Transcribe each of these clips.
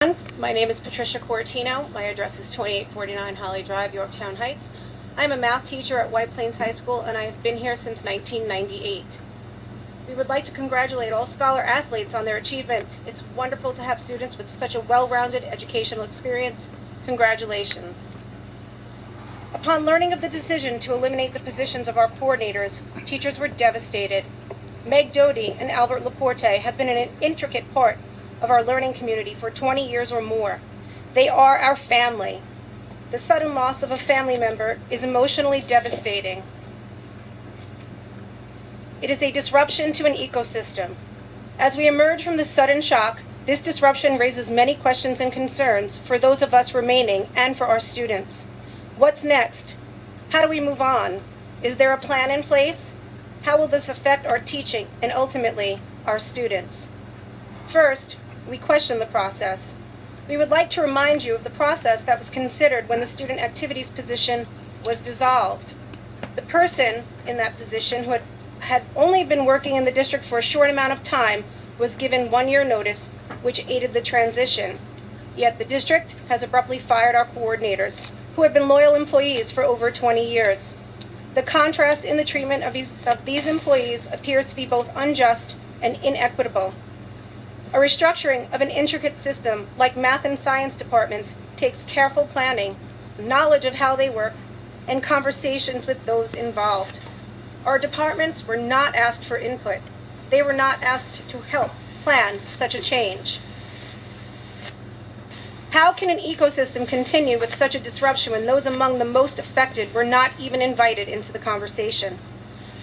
My name is Patricia Cortino. My address is 2849 Holly Drive, Yorktown Heights. I'm a math teacher at White Plains High School, and I've been here since 1998. We would like to congratulate all Scholar athletes on their achievements. It's wonderful to have students with such a well-rounded educational experience. Congratulations. Upon learning of the decision to eliminate the positions of our coordinators, teachers were devastated. Meg Doty and Albert Laporte have been an intricate part of our learning community for 20 years or more. They are our family. The sudden loss of a family member is emotionally devastating. It is a disruption to an ecosystem. As we emerge from this sudden shock, this disruption raises many questions and concerns for those of us remaining and for our students. What's next? How do we move on? Is there a plan in place? How will this affect our teaching and ultimately our students? First, we question the process. We would like to remind you of the process that was considered when the student activities position was dissolved. The person in that position who had only been working in the district for a short amount of time was given 1-year notice, which aided the transition. Yet the district has abruptly fired our coordinators, who have been loyal employees for over 20 years. The contrast in the treatment of these employees appears to be both unjust and inequitable. A restructuring of an intricate system like math and science departments takes careful planning, knowledge of how they work, and conversations with those involved. Our departments were not asked for input. They were not asked to help plan such a change. How can an ecosystem continue with such a disruption when those among the most affected were not even invited into the conversation?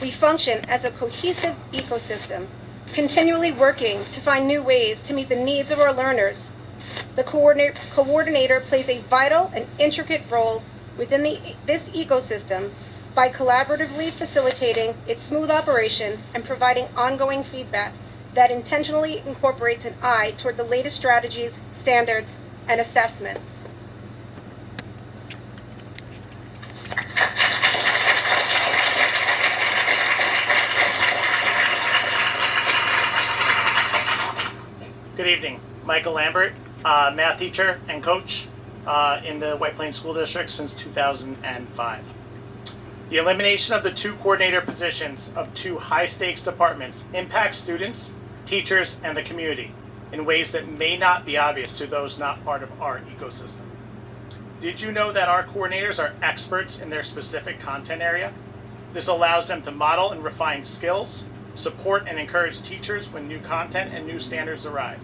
We function as a cohesive ecosystem, continually working to find new ways to meet the needs of our learners. The coordinator plays a vital and intricate role within this ecosystem by collaboratively facilitating its smooth operation and providing ongoing feedback that intentionally incorporates an eye toward the latest strategies, standards, and assessments. Good evening. Michael Lambert, math teacher and coach in the White Plains School District since 2005. The elimination of the 2 coordinator positions of 2 high-stakes departments impacts students, teachers, and the community in ways that may not be obvious to those not part of our ecosystem. Did you know that our coordinators are experts in their specific content area? This allows them to model and refine skills, support and encourage teachers when new content and new standards arrive.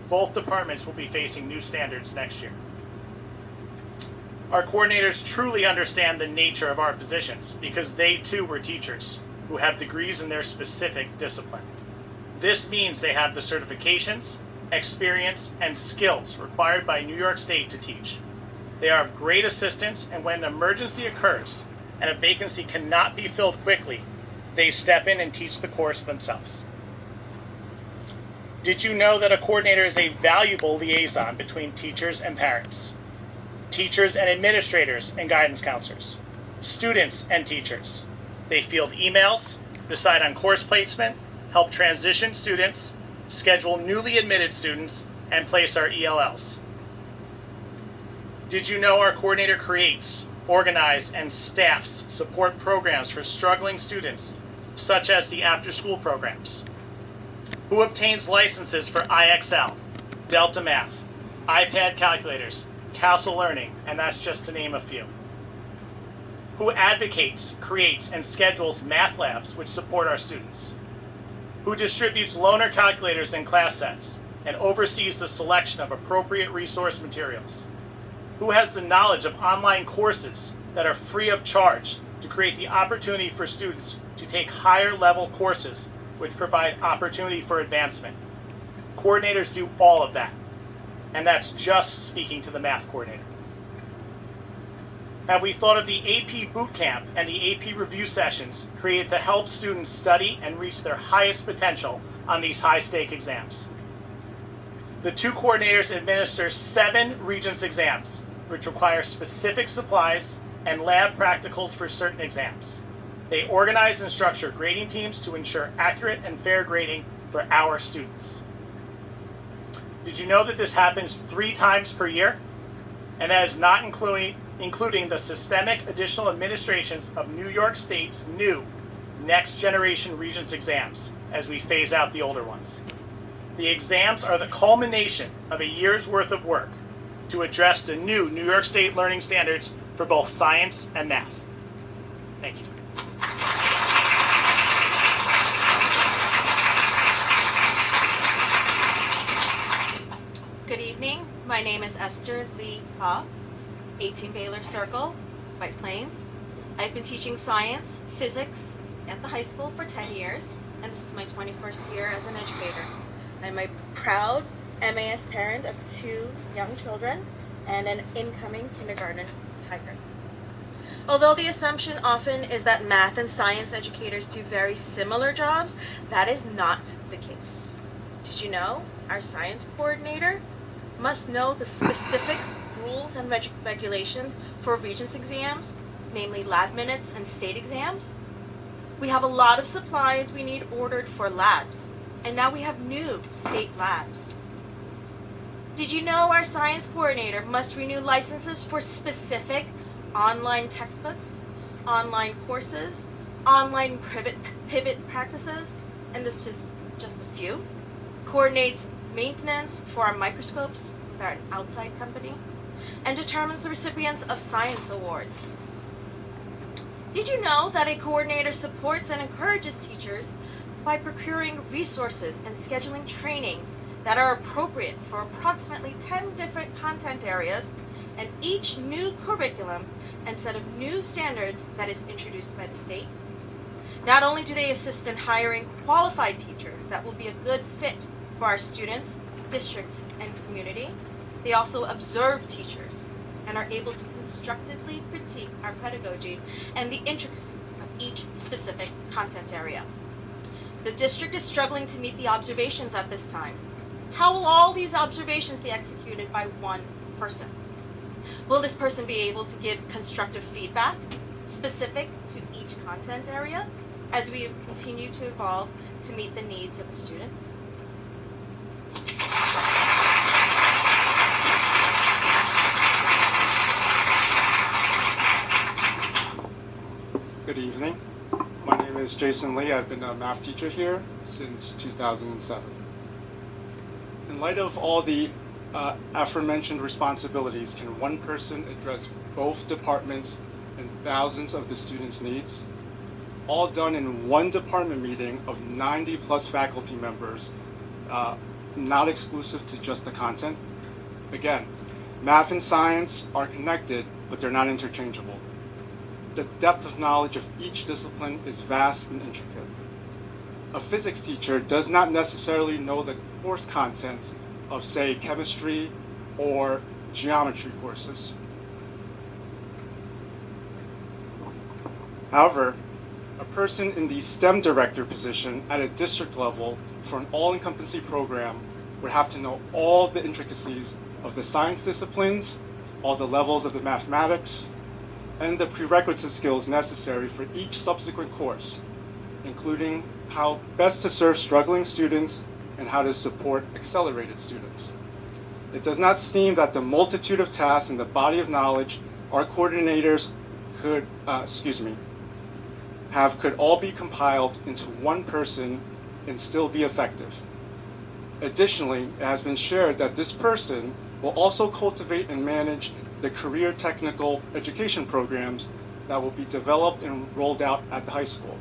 Both departments will be facing new standards next year. Our coordinators truly understand the nature of our positions because they too were teachers who have degrees in their specific discipline. This means they have the certifications, experience, and skills required by New York State to teach. They are of great assistance, and when an emergency occurs and a vacancy cannot be filled quickly, they step in and teach the course themselves. Did you know that a coordinator is a valuable liaison between teachers and parents, teachers and administrators and guidance counselors, students and teachers? They field emails, decide on course placement, help transition students, schedule newly admitted students, and place our ELLs. Did you know our coordinator creates, organizes, and staffs support programs for struggling students, such as the after-school programs? Who obtains licenses for IXL, Delta Math, iPad calculators, Castle Learning, and that's just to name a few? Who advocates, creates, and schedules math labs which support our students? Who distributes loaner calculators and class sets and oversees the selection of appropriate resource materials? Who has the knowledge of online courses that are free of charge to create the opportunity for students to take higher level courses which provide opportunity for advancement? Coordinators do all of that, and that's just speaking to the math coordinator. Have we thought of the AP Bootcamp and the AP Review sessions created to help students study and reach their highest potential on these high-stake exams? The 2 coordinators administer 7 Regents exams, which require specific supplies and lab practicals for certain exams. They organize and structure grading teams to ensure accurate and fair grading for our students. Did you know that this happens 3 times per year? And that is not including the systemic additional administrations of New York State's new next generation Regents exams as we phase out the older ones. The exams are the culmination of a year's worth of work to address the new New York State learning standards for both science and math. Thank you. Good evening. My name is Esther Lee Ha, 18 Baylor Circle, White Plains. I've been teaching science, physics at the high school for 10 years, and this is my 21st year as an educator. I'm a proud MAS parent of 2 young children and an incoming kindergarten tiger. Although the assumption often is that math and science educators do very similar jobs, that is not the case. Did you know our science coordinator must know the specific rules and regulations for Regents exams, namely lab minutes and state exams? We have a lot of supplies we need ordered for labs, and now we have new state labs. Did you know our science coordinator must renew licenses for specific online textbooks, online courses, online pivot practices, and this is just a few? Coordinates maintenance for our microscopes with our outside company, and determines the recipients of science awards. Did you know that a coordinator supports and encourages teachers by procuring resources and scheduling trainings that are appropriate for approximately 10 different content areas and each new curriculum and set of new standards that is introduced by the state? Not only do they assist in hiring qualified teachers that will be a good fit for our students, district, and community, they also observe teachers and are able to constructively critique our pedagogy and the intricacies of each specific content area. The district is struggling to meet the observations at this time. How will all these observations be executed by one person? Will this person be able to give constructive feedback specific to each content area as we continue to evolve to meet the needs of the students? Good evening. My name is Jason Lee. I've been a math teacher here since 2007. In light of all the aforementioned responsibilities, can one person address both departments and thousands of the students' needs? All done in one department meeting of 90 plus faculty members, not exclusive to just the content? Again, math and science are connected, but they're not interchangeable. The depth of knowledge of each discipline is vast and intricate. A physics teacher does not necessarily know the course content of, say, chemistry or geometry courses. However, a person in the STEM director position at a district level for an all-encompassing program would have to know all the intricacies of the science disciplines, all the levels of the mathematics, and the prerequisite skills necessary for each subsequent course, including how best to serve struggling students and how to support accelerated students. It does not seem that the multitude of tasks and the body of knowledge our coordinators could all be compiled into one person and still be effective. Additionally, it has been shared that this person will also cultivate and manage the career technical education programs that will be developed and rolled out at the high school.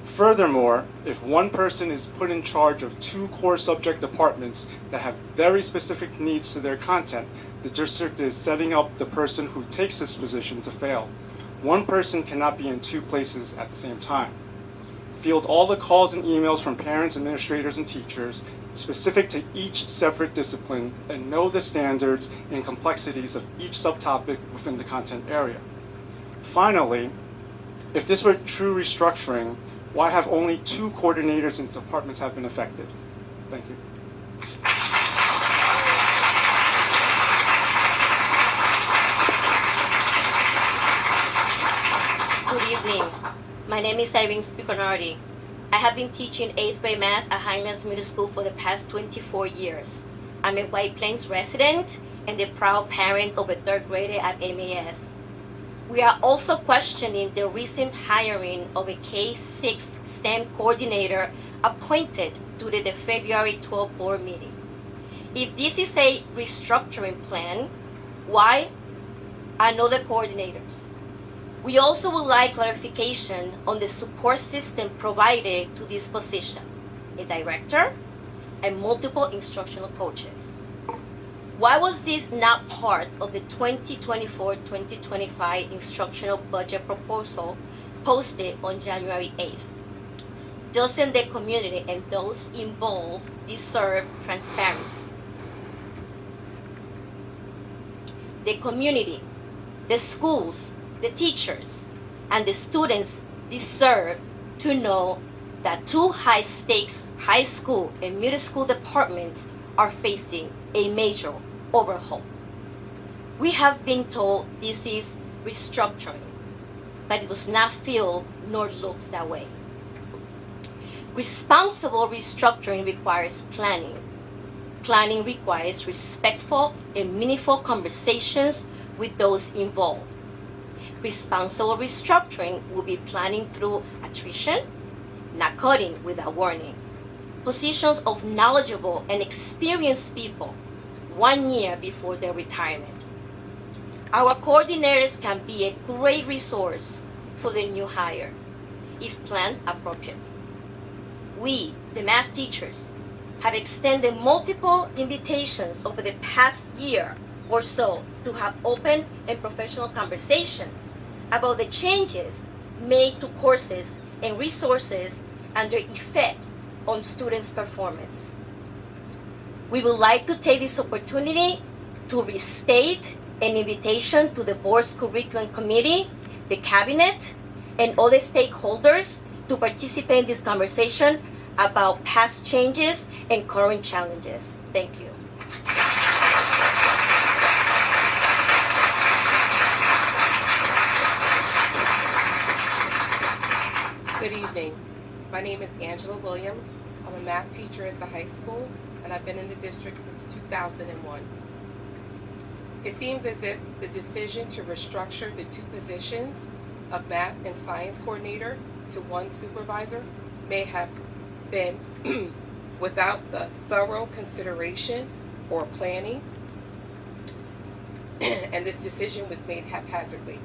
Furthermore, if one person is put in charge of 2 core subject departments that have very specific needs to their content, the district is setting up the person who takes this position to fail. One person cannot be in 2 places at the same time. Field all the calls and emails from parents, administrators, and teachers specific to each separate discipline and know the standards and complexities of each subtopic within the content area. Finally, if this were true restructuring, why have only 2 coordinators and departments have been affected? Thank you. Good evening. My name is Irene Spiconardi. I have been teaching 8th grade math at Highlands Middle School for the past 24 years. I'm a White Plains resident and the proud parent of a 3rd grader at MAS. We are also questioning the recent hiring of a K-6 STEM coordinator appointed during the February 12 board meeting. If this is a restructuring plan, why are not the coordinators? We also would like clarification on the support system provided to this position, a director and multiple instructional coaches. Why was this not part of the 2024-2025 instructional budget proposal posted on January 8th? Doesn't the community and those involved deserve transparency? The community, the schools, the teachers, and the students deserve to know that 2 high-stakes high school and middle school departments are facing a major overhaul. We have been told this is restructuring, but it does not feel nor looks that way. Responsible restructuring requires planning. Planning requires respectful and meaningful conversations with those involved. Responsible restructuring will be planning through attrition, not cutting without warning. Positions of knowledgeable and experienced people 1 year before their retirement. Our coordinators can be a great resource for the new hire if planned appropriately. We, the math teachers, have extended multiple invitations over the past year or so to have open and professional conversations about the changes made to courses and resources and their effect on students' performance. We would like to take this opportunity to restate an invitation to the board's curriculum committee, the cabinet, and other stakeholders to participate in this conversation about past changes and current challenges. Thank you. Good evening. My name is Angela Williams. I'm a math teacher at the high school, and I've been in the district since 2001. It seems as if the decision to restructure the 2 positions of math and science coordinator to 1 supervisor may have been without the thorough consideration or planning, and this decision was made haphazardly.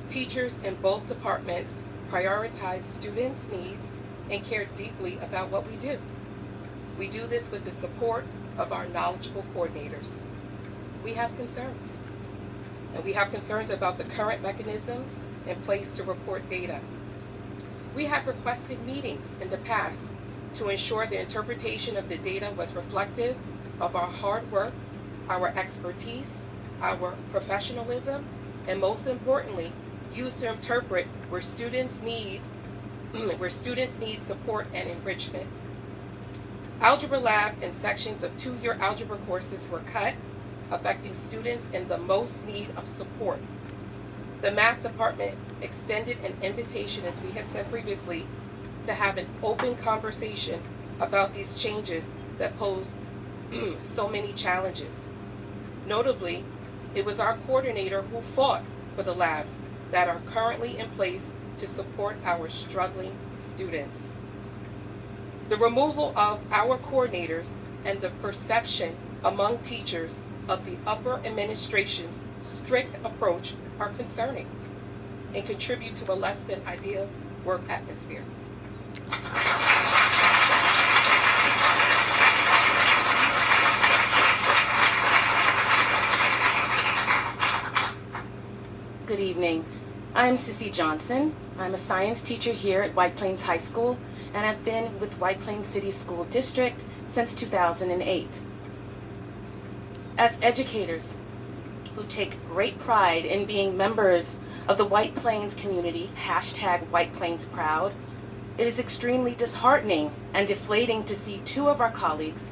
Teachers in both departments prioritize students' needs and care deeply about what we do. We do this with the support of our knowledgeable coordinators. We have concerns, and we have concerns about the current mechanisms in place to report data. We have requested meetings in the past to ensure the interpretation of the data was reflective of our hard work, our expertise, our professionalism, and most importantly, used to interpret where students need support and enrichment. Algebra lab and sections of 2-year algebra courses were cut, affecting students in the most need of support. The math department extended an invitation, as we had said previously, to have an open conversation about these changes that pose so many challenges. Notably, it was our coordinator who fought for the labs that are currently in place to support our struggling students. The removal of our coordinators and the perception among teachers of the upper administration's strict approach are concerning and contribute to a less than ideal work atmosphere. Good evening. I'm Sissy Johnson. I'm a science teacher here at White Plains High School, and I've been with White Plains City School District since 2008. As educators who take great pride in being members of the White Plains community, #WhitePlainsProud, it is extremely disheartening and deflating to see 2 of our colleagues,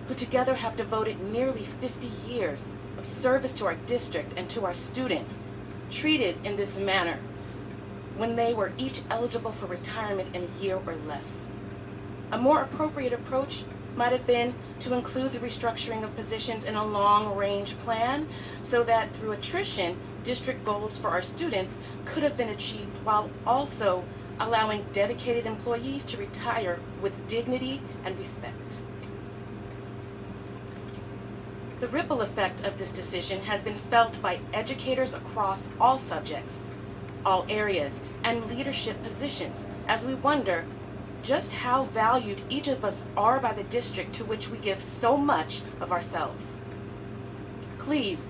who together have devoted nearly 50 years of service to our district and to our students, treated in this manner. when they were each eligible for retirement in a year or less. A more appropriate approach might have been to include the restructuring of positions in a long-range plan so that through attrition, district goals for our students could have been achieved while also allowing dedicated employees to retire with dignity and respect. The ripple effect of this decision has been felt by educators across all subjects, all areas, and leadership positions as we wonder just how valued each of us are by the district to which we give so much of ourselves. Please,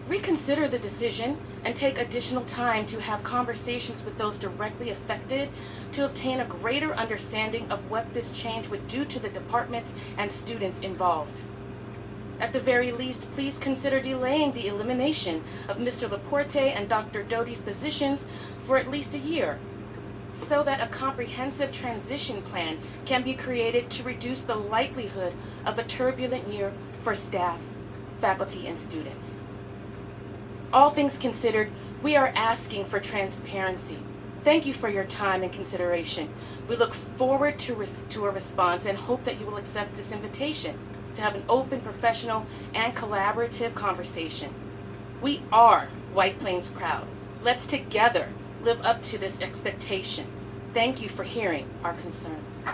reconsider the decision and take additional time to have conversations with those directly affected to obtain a greater understanding of what this change would do to the departments and students involved. At the very least, please consider delaying the elimination of Mr. Laporte and Dr. Doty's positions for at least a year, so that a comprehensive transition plan can be created to reduce the likelihood of a turbulent year for staff, faculty, and students. All things considered, we are asking for transparency. Thank you for your time and consideration. We look forward to a response and hope that you will accept this invitation to have an open, professional, and collaborative conversation. We are White Plains proud. Let's together live up to this expectation. Thank you for hearing our concerns.